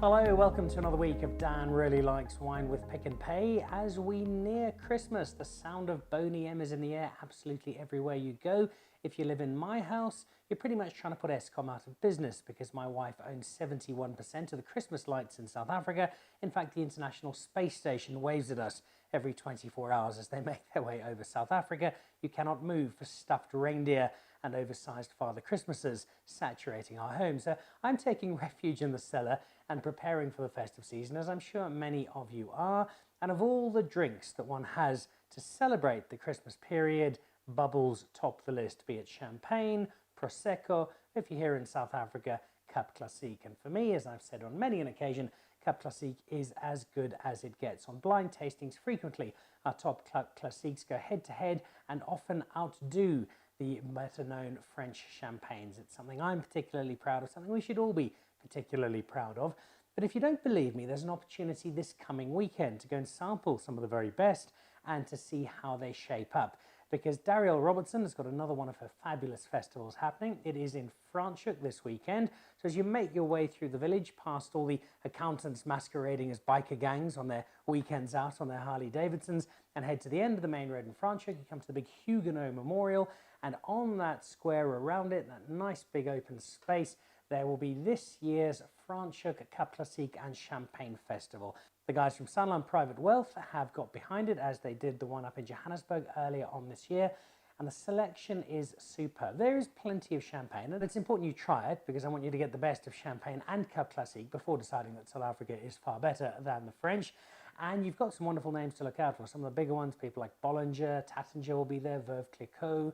Hello, welcome to another week of Dan Really Likes Wine with Pick and Pay. As we near Christmas, the sound of Boney M is in the air absolutely everywhere you go. If you live in my house, you're pretty much trying to put Eskom out of business because my wife owns 71% of the Christmas lights in South Africa. In fact, the International Space Station waves at us every 24 hours as they make their way over South Africa. You cannot move for stuffed reindeer and oversized Father Christmases saturating our homes. So I'm taking refuge in the cellar and preparing for the festive season, as I'm sure many of you are. And of all the drinks that one has to celebrate the Christmas period, bubbles top the list, be it champagne, Prosecco, if you're here in South Africa, Cup Classique. And for me, as I've said on many an occasion, Cup Classique is as good as it gets. On blind tastings frequently, our top Cup Classiques go head to head and often outdo the better known French champagnes. It's something I'm particularly proud of, something we should all be particularly proud of. But if you don't believe me, there's an opportunity this coming weekend to go and sample some of the very best and to see how they shape up. Because Darielle Robertson has got another one of her fabulous festivals happening. It is in Franschoek this weekend. So as you make your way through the village, past all the accountants masquerading as biker gangs on their weekends out on their Harley Davidsons, and head to the end of the main road in Franschoek, you come to the big Huguenot Memorial, and on that square around it, that nice big open space, there will be this year's Franschhoek Cup Classique and Champagne Festival. The guys from Sanlam Private Wealth have got behind it, as they did the one up in Johannesburg earlier on this year, and the selection is superb. There is plenty of champagne, and it's important you try it because I want you to get the best of champagne and Cup Classique before deciding that South Africa is far better than the French. And you've got some wonderful names to look out for. Some of the bigger ones, people like Bollinger, Tattinger will be there, Veuve Clicquot,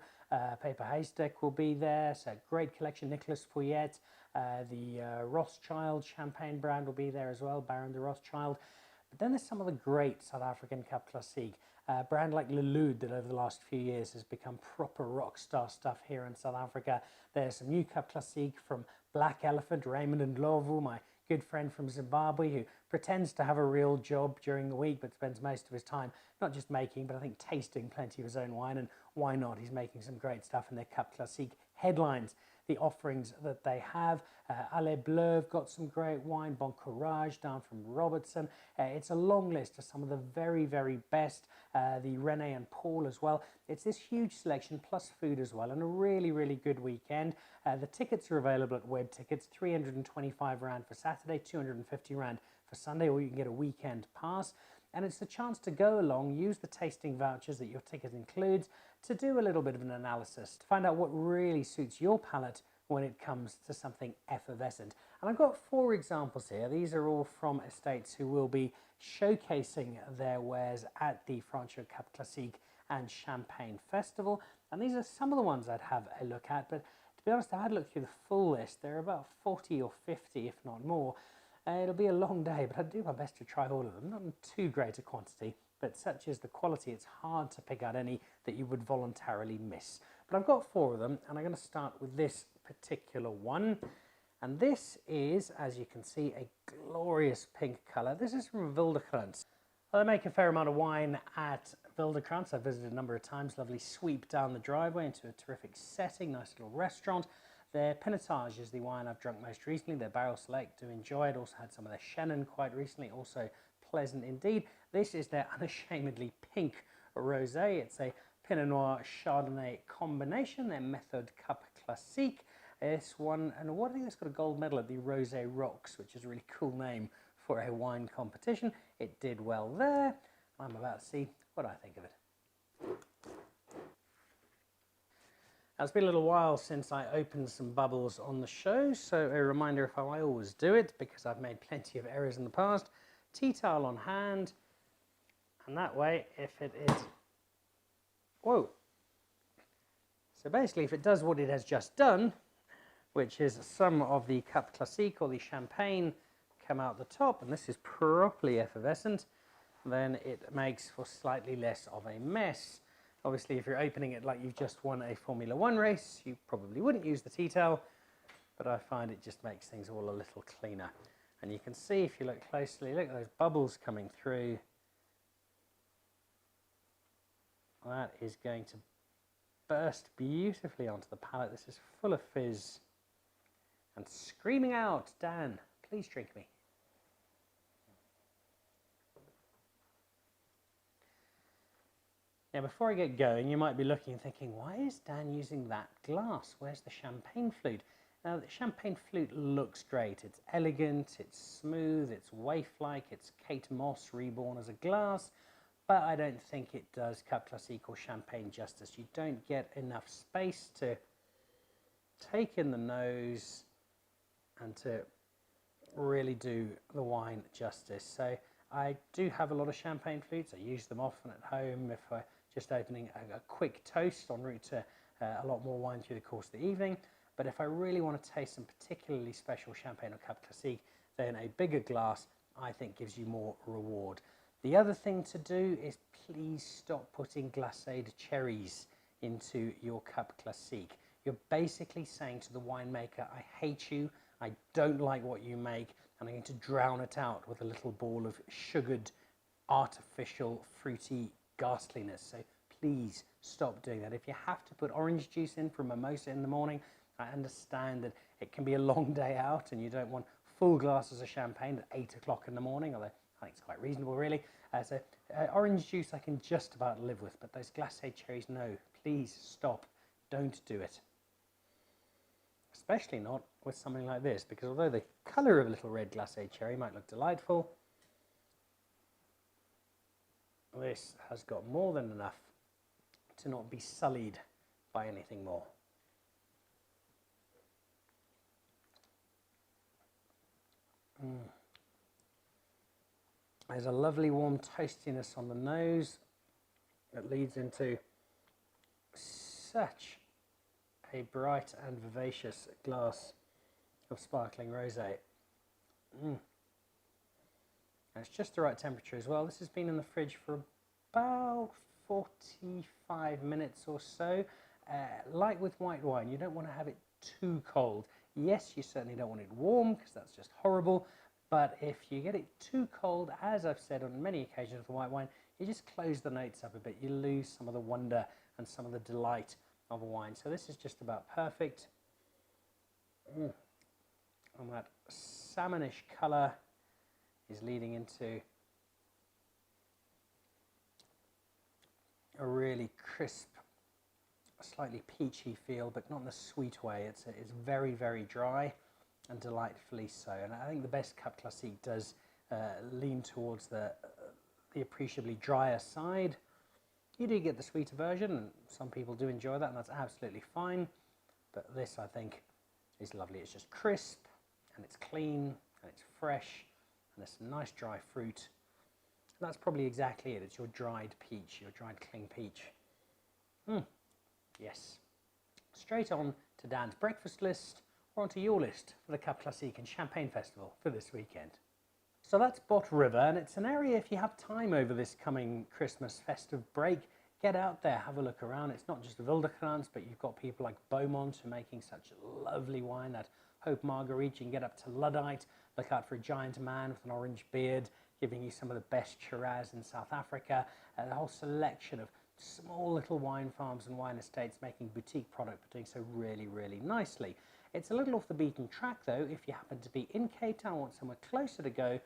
Paper Haystack will be there. So great collection, Nicholas Fouillet, the Rothschild champagne brand will be there as well, Baron de Rothschild. But then there's some of the great South African Cup Classique. A brand like Lelude that over the last few years has become proper rock star stuff here in South Africa. There's some new Cup Classique from Black Elephant, Raymond Ndlovu, my good friend from Zimbabwe, who pretends to have a real job during the week but spends most of his time not just making but I think tasting plenty of his own wine, and why not? He's making some great stuff in their Cup Classique headlines. The offerings that they have, Allez Bleu have got some great wine, Bon Courage down from Robertson. It's a long list of some of the very, very best, the René and Paul as well. It's this huge selection plus food as well, and a really, really good weekend. The tickets are available at Web Tickets, 325 Rand for Saturday, 250 Rand for Sunday, or you can get a weekend pass. And it's the chance to go along, use the tasting vouchers that your ticket includes to do a little bit of an analysis, to find out what really suits your palate when it comes to something effervescent. And I've got 4 examples here. These are all from estates who will be showcasing their wares at the Franschhoek Cup Classique and Champagne Festival. And these are some of the ones I'd have a look at, but to be honest, I had a look through the full list. There are about 40 or 50, if not more. It'll be a long day, but I'd do my best to try all of them. Not in too great a quantity, but such is the quality, it's hard to pick out any that you would voluntarily miss. But I've got 4 of them, and I'm going to start with this particular one. And this is, as you can see, a glorious pink colour. This is from Wildekrans. Well, they make a fair amount of wine at Wildekrans. I've visited a number of times. Lovely sweep down the driveway into a terrific setting, nice little restaurant. Their Pinotage is the wine I've drunk most recently. Their Barrel Select, do enjoy it. Also had some of their Chenin quite recently, also pleasant indeed. This is their unashamedly pink rosé. It's a Pinot Noir Chardonnay combination, their Method Cup Classique. This one, and what I think it's got a gold medal at the Rosé Rocks, which is a really cool name for a wine competition. It did well there. I'm about to see what I think of it. Now, it's been a little while since I opened some bubbles on the show, so a reminder of how I always do it, because I've made plenty of errors in the past. Tea towel on hand, and that way, if it is... Whoa! So basically, if it does what it has just done, which is some of the Cup Classique or the champagne come out the top, and this is properly effervescent, then it makes for slightly less of a mess. Obviously, if you're opening it like you've just won a Formula 1 race, you probably wouldn't use the tea towel, but I find it just makes things all a little cleaner. And you can see, if you look closely, look at those bubbles coming through. That is going to burst beautifully onto the palate. This is full of fizz and screaming out, Dan, please drink me. Now, before I get going, you might be looking and thinking, why is Dan using that glass? Where's the champagne flute? Now, the champagne flute looks great. It's elegant, it's smooth, it's waif-like, it's Kate Moss reborn as a glass, but I don't think it does Cup Classique or champagne justice. You don't get enough space to take in the nose and to really do the wine justice. So I do have a lot of champagne flutes. I use them often at home if I'm just opening a quick toast en route to a lot more wine through the course of the evening. But if I really want to taste some particularly special champagne or Cup Classique, then a bigger glass, I think, gives you more reward. The other thing to do is please stop putting glacéed cherries into your Cup Classique. You're basically saying to the winemaker, I hate you, I don't like what you make, and I'm going to drown it out with a little ball of sugared, artificial, fruity ghastliness. So please stop doing that. If you have to put orange juice in for a mimosa in the morning, I understand that it can be a long day out and you don't want full glasses of champagne at 8 o'clock in the morning, although I think it's quite reasonable, really. So orange juice I can just about live with, but those glacé cherries, no, please stop. Don't do it. Especially not with something like this, because although the colour of a little red glacé cherry might look delightful, this has got more than enough to not be sullied by anything more. There's a lovely warm toastiness on the nose that leads into such a bright and vivacious glass of sparkling rosé. And it's just the right temperature as well. This has been in the fridge for about 45 minutes or so. Like with white wine, you don't want to have it too cold. Yes, you certainly don't want it warm because that's just horrible. But if you get it too cold, as I've said on many occasions with white wine, you just close the notes up a bit. You lose some of the wonder and some of the delight of a wine. So this is just about perfect. And that salmonish colour is leading into a really crisp, slightly peachy feel, but not in a sweet way. It's very, very dry and delightfully so. And I think the best Cup Classique does lean towards the appreciably drier side. You do get the sweeter version, and some people do enjoy that, and that's absolutely fine. But this, I think, is lovely. It's just crisp, and it's clean, and it's fresh, and there's some nice dry fruit. And that's probably exactly it. It's your dried peach, your dried cling peach. Yes. Straight on to Dan's breakfast list, or onto your list for the Cup Classique and Champagne Festival for this weekend. So that's Bot River, and it's an area, if you have time over this coming Christmas festive break, get out there, have a look around. It's not just Wildekrans, but you've got people like Beaumont who are making such lovely wine, that Hope Marguerite. You can get up to Luddite, look out for a giant man with an orange beard, giving you some of the best Shiraz in South Africa, and a whole selection of small little wine farms and wine estates making boutique product, but doing so really, really nicely. It's a little off the beaten track though. If you happen to be in Cape Town, want somewhere closer to go,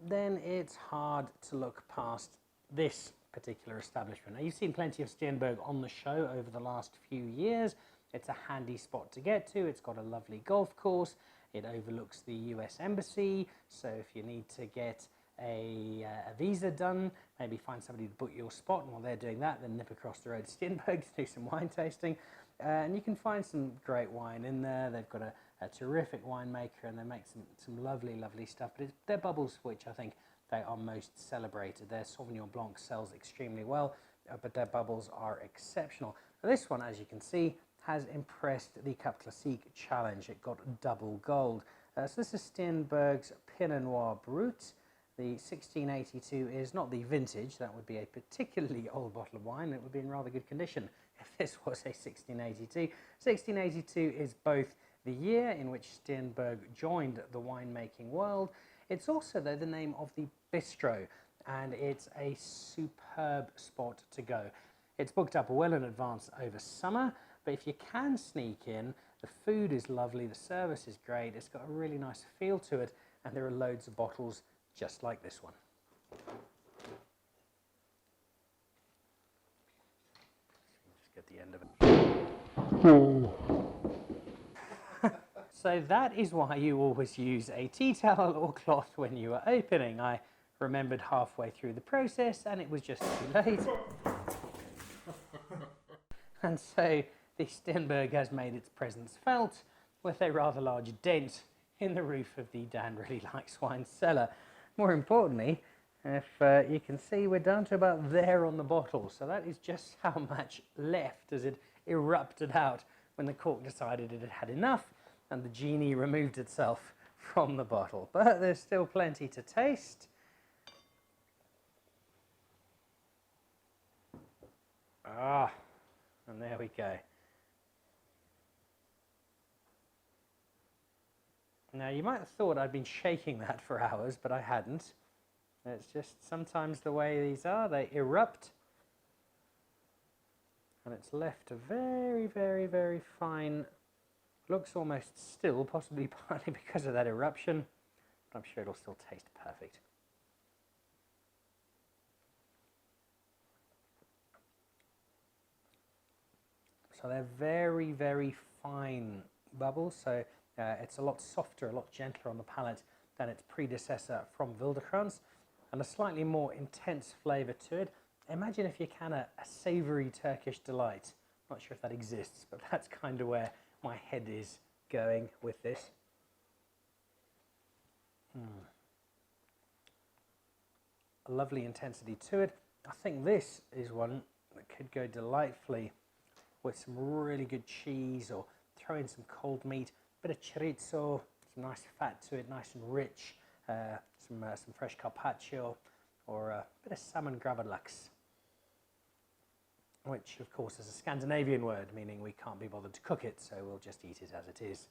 then it's hard to look past this particular establishment. Now, you've seen plenty of Steenberg on the show over the last few years. It's a handy spot to get to. It's got a lovely golf course. It overlooks the US Embassy, so if you need to get a visa done, maybe find somebody to book your spot, and while they're doing that, then nip across the road to Steenberg to do some wine tasting. And you can find some great wine in there. They've got a terrific winemaker, and they make some lovely, lovely stuff. But it's their bubbles which I think they are most celebrated. Their Sauvignon Blanc sells extremely well, but their bubbles are exceptional. Now, this one, as you can see, has impressed the Cup Classique Challenge. It got double gold. So this is Steenberg's Pinot Noir Brut. The 1682 is not the vintage. That would be a particularly old bottle of wine. It would be in rather good condition if this was a 1682. 1682 is both the year in which Steenberg joined the winemaking world. It's also, though, the name of the bistro, and it's a superb spot to go. It's booked up well in advance over summer, but if you can sneak in, the food is lovely, the service is great, it's got a really nice feel to it, and there are loads of bottles just like this one. the end of it. So that is why you always use a tea towel or cloth when you are opening. I remembered halfway through the process and it was just too late. And so the Steenberg has made its presence felt with a rather large dent in the roof of the Dan Really Likes Wine cellar. More importantly, if you can see, we're down to about there on the bottle, so that is just how much left as it erupted out when the cork decided it had had enough and the genie removed itself from the bottle. But there's still plenty to taste. Ah, and there we go. Now, you might have thought I'd been shaking that for hours, but I hadn't. It's just sometimes the way these are, they erupt. And it's left a very, very, very fine, looks almost still, possibly partly because of that eruption, but I'm sure it'll still taste perfect. So they're very, very fine bubbles, so it's a lot softer, a lot gentler on the palate than its predecessor from Wildekrans, and a slightly more intense flavour to it. Imagine if you can a savoury Turkish delight. Not sure if that exists, but that's kind of where my head is going with this. A lovely intensity to it. I think this is one that could go delightfully with some really good cheese, or throw in some cold meat, a bit of chorizo, some nice fat to it, nice and rich, some fresh carpaccio, or a bit of salmon gravlax, which of course is a Scandinavian word, meaning we can't be bothered to cook it, so we'll just eat it as it is.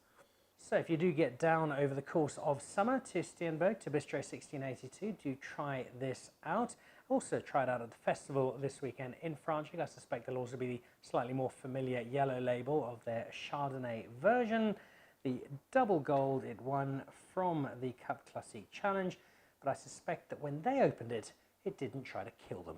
So if you do get down over the course of summer to Steenberg, to Bistro 1682, do try this out. Also try it out at the festival this weekend in Franschoek. I suspect there'll also be the slightly more familiar yellow label of their Chardonnay version. The double gold it won from the Cup Classique Challenge, but I suspect that when they opened it, it didn't try to kill them.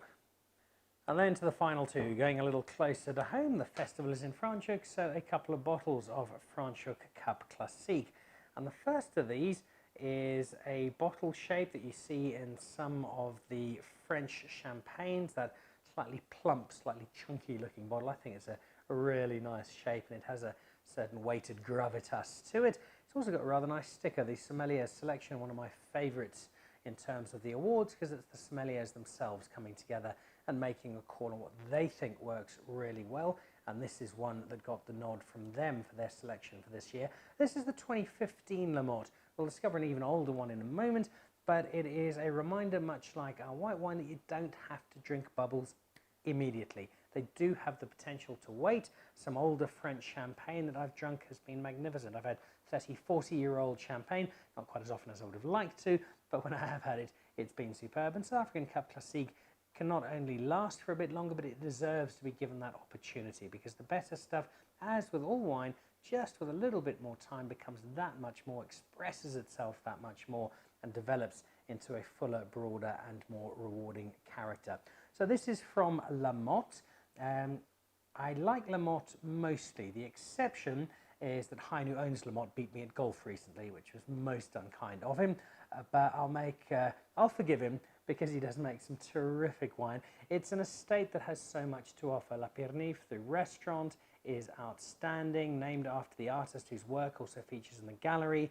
And then to the final two, going a little closer to home, the festival is in Franschhoek, so a couple of bottles of Franschhoek Cup Classique. And the first of these is a bottle shape that you see in some of the French champagnes, that slightly plump, slightly chunky looking bottle. I think it's a really nice shape, and it has a certain weighted gravitas to it. It's also got a rather nice sticker, the Sommelier's Selection, one of my favourites in terms of the awards, because it's the sommeliers themselves coming together and making a call on what they think works really well, and this is one that got the nod from them for their selection for this year. This is the 2015 La Motte. We'll discover an even older one in a moment, but it is a reminder, much like our white wine, that you don't have to drink bubbles immediately. They do have the potential to wait. Some older French champagne that I've drunk has been magnificent. I've had 30, 40-year-old champagne, not quite as often as I would have liked to, but when I have had it, it's been superb. And South African Cup Classique can not only last for a bit longer, but it deserves to be given that opportunity, because the better stuff, as with all wine, just with a little bit more time becomes that much more, expresses itself that much more, and develops into a fuller, broader and more rewarding character. So this is from La Motte. I like La Motte mostly. The exception is that Hein, who owns La Motte, beat me at golf recently, which was most unkind of him, but I'll forgive him, because he does make some terrific wine. It's an estate that has so much to offer. La Pierneef, the restaurant, is outstanding, named after the artist whose work also features in the gallery.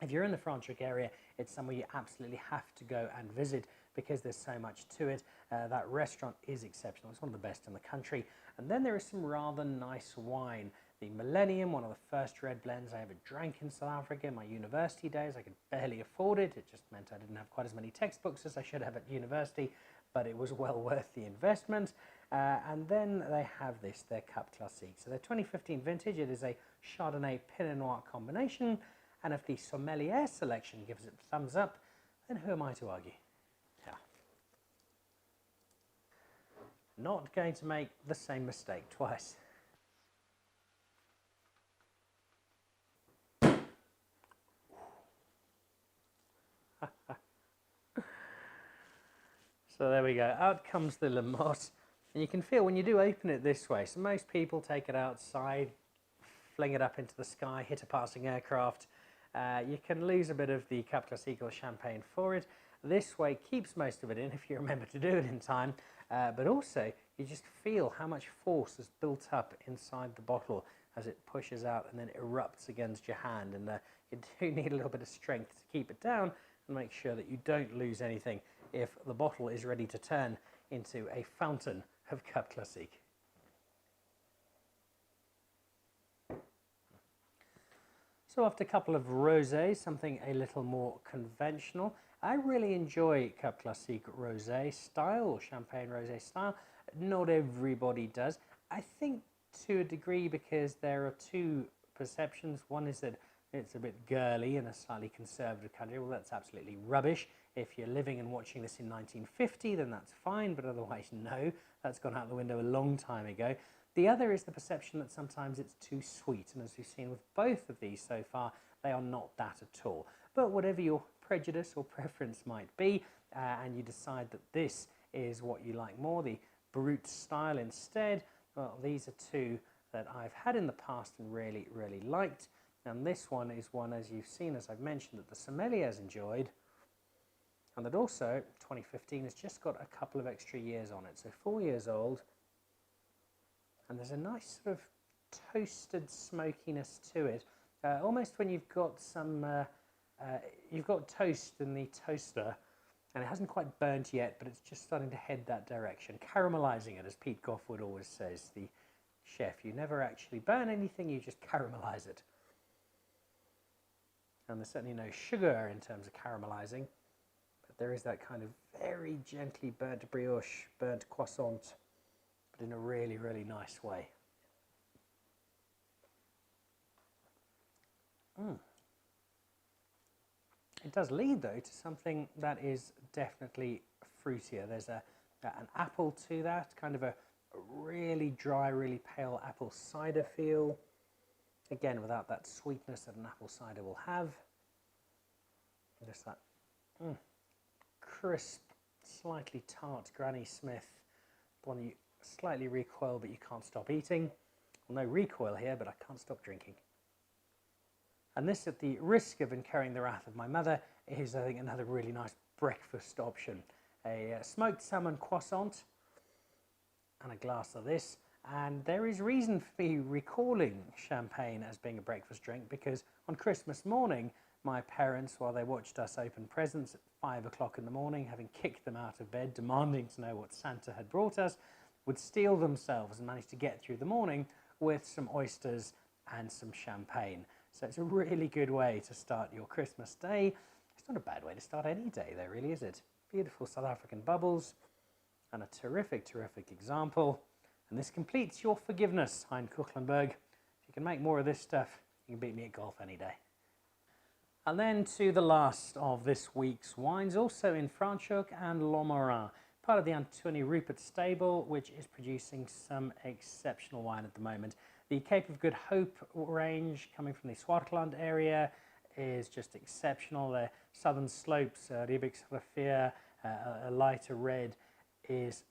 If you're in the Franschhoek area, it's somewhere you absolutely have to go and visit, because there's so much to it. That restaurant is exceptional. It's one of the best in the country. And then there is some rather nice wine. The Millennium, one of the first red blends I ever drank in South Africa in my university days. I could barely afford it. It just meant I didn't have quite as many textbooks as I should have at university, but it was well worth the investment. And then they have this, their Cup Classique. So their 2015 vintage, it is a Chardonnay Pinot Noir combination. And if the sommelier selection gives it a thumbs up, then who am I to argue? Yeah. Not going to make the same mistake twice. So there we go. Out comes the La Motte. And you can feel when you do open it this way, so most people take it outside, fling it up into the sky, hit a passing aircraft. You can lose a bit of the Cup Classique or champagne for it. This way keeps most of it in if you remember to do it in time, but also you just feel how much force is built up inside the bottle as it pushes out and then erupts against your hand, and you do need a little bit of strength to keep it down and make sure that you don't lose anything if the bottle is ready to turn into a fountain of Cup Classique. So after a couple of rosés, something a little more conventional. I really enjoy Cup Classique rosé style or champagne rosé style. Not everybody does. I think to a degree because there are two perceptions. One is that it's a bit girly in a slightly conservative country. Well, that's absolutely rubbish. If you're living and watching this in 1950, then that's fine, but otherwise, no, that's gone out the window a long time ago. The other is the perception that sometimes it's too sweet, and as we've seen with both of these so far, they are not that at all. But whatever your prejudice or preference might be, and you decide that this is what you like more, the Brut style instead, well, these are two that I've had in the past and really, really liked. And this one is one, as you've seen, as I've mentioned, that the sommeliers enjoyed, and that also 2015 has just got a couple of extra years on it, so 4 years old. And there's a nice sort of toasted smokiness to it, almost when you've got some, you've got toast in the toaster, and it hasn't quite burnt yet, but it's just starting to head that direction, caramelizing it, as Pete Goffwood always says, the chef. You never actually burn anything, you just caramelize it. And there's certainly no sugar in terms of caramelizing, but there is that kind of very gently burnt brioche, burnt croissant, but in a really, really nice way. It does lead, though, to something that is definitely fruitier. There's an apple to that, kind of a really dry, really pale apple cider feel. Again, without that sweetness that an apple cider will have. Just that crisp, slightly tart Granny Smith, the one you slightly recoil but you can't stop eating. Well, no recoil here, but I can't stop drinking. And this, at the risk of incurring the wrath of my mother, is, I think, another really nice breakfast option. A smoked salmon croissant and a glass of this. And there is reason for me recalling champagne as being a breakfast drink, because on Christmas morning, my parents, while they watched us open presents at 5 o'clock in the morning, having kicked them out of bed, demanding to know what Santa had brought us, would steel themselves and manage to get through the morning with some oysters and some champagne. So it's a really good way to start your Christmas day. It's not a bad way to start any day, though, really, is it? Beautiful South African bubbles and a terrific, terrific example. And this completes your forgiveness, Hein Kuchlenberg. If you can make more of this stuff, you can beat me at golf any day. And then to the last of this week's wines, also in Franschoek and Lomorin, part of the Anthonij Rupert stable, which is producing some exceptional wine at the moment. The Cape of Good Hope range, coming from the Swartland area, is just exceptional. The southern slopes, Riebeeksrivier, a lighter red, is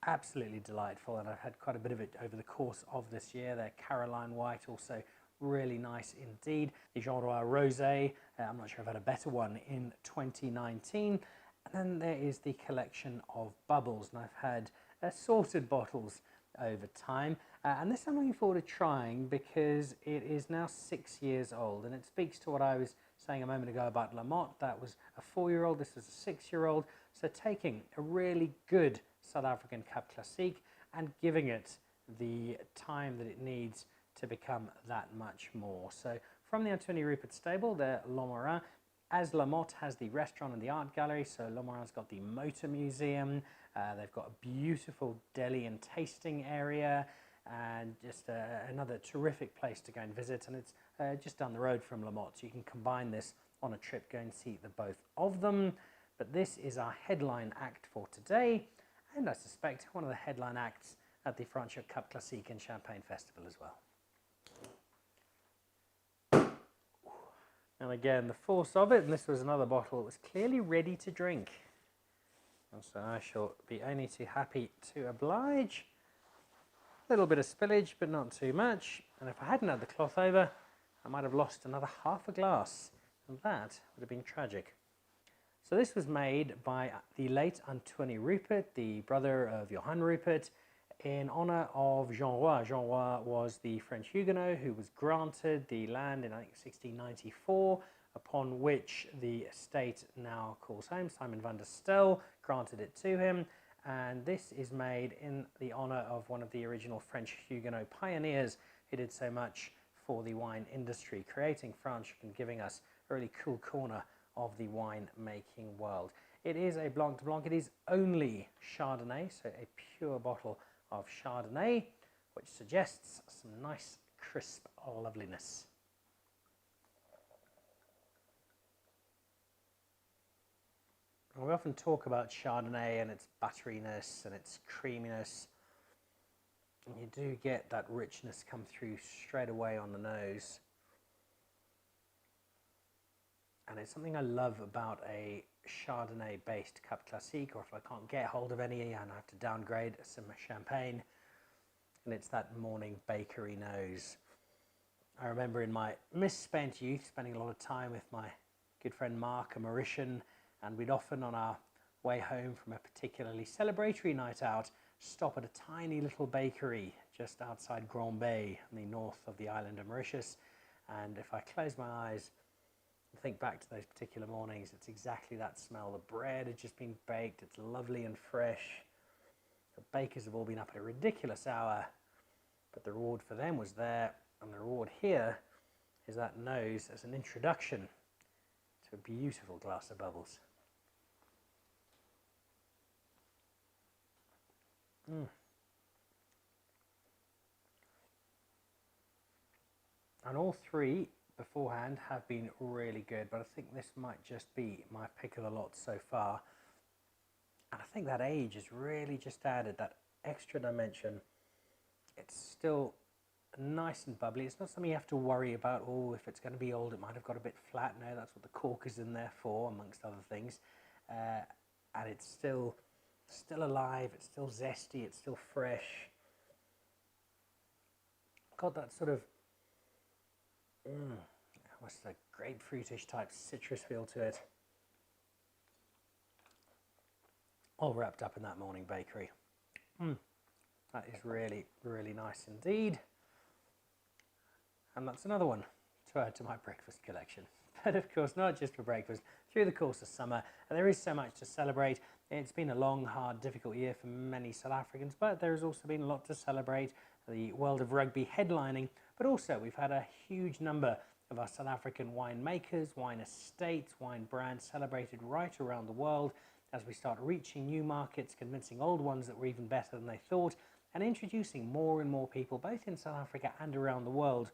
absolutely delightful, and I've had quite a bit of it over the course of this year. Their Caroline White, also really nice indeed. The Jean Roy Rosé, I'm not sure I've had a better one in 2019. And then there is the collection of bubbles, and I've had assorted bottles over time. And this I'm looking forward to trying because it is now 6 years old, and it speaks to what I was saying a moment ago about La Motte. That was a 4-year-old, this is a 6-year-old. So taking a really good South African Cup Classique and giving it the time that it needs to become that much more. So from the Anthonij Rupert stable, the Lomorin, as La Motte has the restaurant and the art gallery, so Lomorin's got the Motte Museum, they've got a beautiful deli and tasting area, and just another terrific place to go and visit, and it's just down the road from La Motte, so you can combine this on a trip, go and see the both of them. But this is our headline act for today, and I suspect one of the headline acts at the Franschhoek Cup Classique and Champagne Festival as well. And again, the force of it, and this was another bottle that was clearly ready to drink. And so I shall be only too happy to oblige. A little bit of spillage, but not too much. And if I hadn't had the cloth over, I might have lost another half a glass. And that would have been tragic. So this was made by the late Anthonij Rupert, the brother of Johann Rupert, in honour of Jean Roy. Jean Roy was the French Huguenot who was granted the land in, I think, 1694, upon which the estate now calls home. Simon van der Stel granted it to him, and this is made in the honour of one of the original French Huguenot pioneers who did so much for the wine industry, creating Franschhoek and giving us a really cool corner of the wine-making world. It is a Blanc de Blanc. It is only Chardonnay, so a pure bottle of Chardonnay, which suggests some nice, crisp loveliness. We often talk about Chardonnay and its butteriness and its creaminess, and you do get that richness come through straight away on the nose. And it's something I love about a Chardonnay-based Cup Classique, or if I can't get hold of any and I have to downgrade, some champagne, and it's that morning bakery nose. I remember in my misspent youth spending a lot of time with my good friend Mark, a Mauritian, and we'd often on our way home from a particularly celebratory night out stop at a tiny little bakery just outside Grand Bay in the north of the island of Mauritius, and if I close my eyes and think back to those particular mornings, it's exactly that smell. The bread had just been baked, it's lovely and fresh. The bakers have all been up at a ridiculous hour, but the reward for them was there, and the reward here is that nose as an introduction to a beautiful glass of bubbles. And all three beforehand have been really good, but I think this might just be my pick of the lot so far. And I think that age has really just added that extra dimension. It's still nice and bubbly. It's not something you have to worry about, oh, if it's going to be old, it might have got a bit flat. No, that's what the cork is in there for, amongst other things. And it's still alive, it's still zesty, it's still fresh. Got that sort of almost a grapefruitish type citrus feel to it. All wrapped up in that morning bakery. That is really, really nice indeed. And that's another one to add to my breakfast collection. But of course, not just for breakfast, through the course of summer, and there is so much to celebrate. It's been a long, hard, difficult year for many South Africans, but there has also been a lot to celebrate. The world of rugby headlining, but also we've had a huge number of our South African winemakers, wine estates, wine brands celebrated right around the world as we start reaching new markets, convincing old ones that were even better than they thought, and introducing more and more people, both in South Africa and around the world,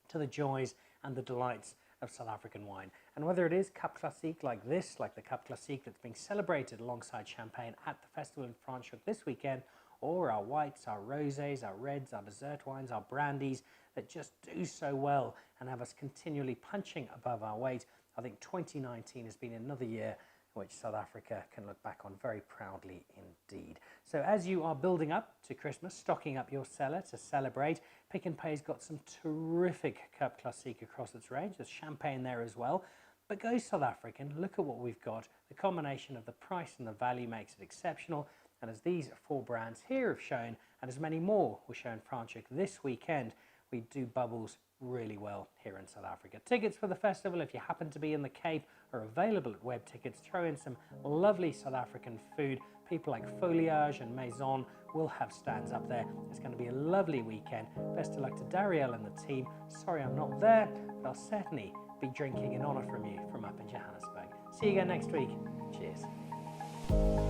to the joys and the delights of South African wine. And whether it is Cup Classique like this, like the Cup Classique that's being celebrated alongside champagne at the festival in Franschhoek this weekend, or our whites, our rosés, our reds, our dessert wines, our brandies that just do so well and have us continually punching above our weight, I think 2019 has been another year which South Africa can look back on very proudly indeed. So as you are building up to Christmas, stocking up your cellar to celebrate, Pick n Pay's got some terrific Cup Classique across its range. There's champagne there as well. But go South African, look at what we've got. The combination of the price and the value makes it exceptional. And as these 4 brands here have shown, and as many more will show in Franschhoek this weekend, we do bubbles really well here in South Africa. Tickets for the festival, if you happen to be in the Cape, are available at Web Tickets. Throw in some lovely South African food. People like Foliage and Maison will have stands up there. It's going to be a lovely weekend. Best of luck to Darielle and the team. Sorry I'm not there, but I'll certainly be drinking in honour from you from up in Johannesburg. See you again next week. Cheers.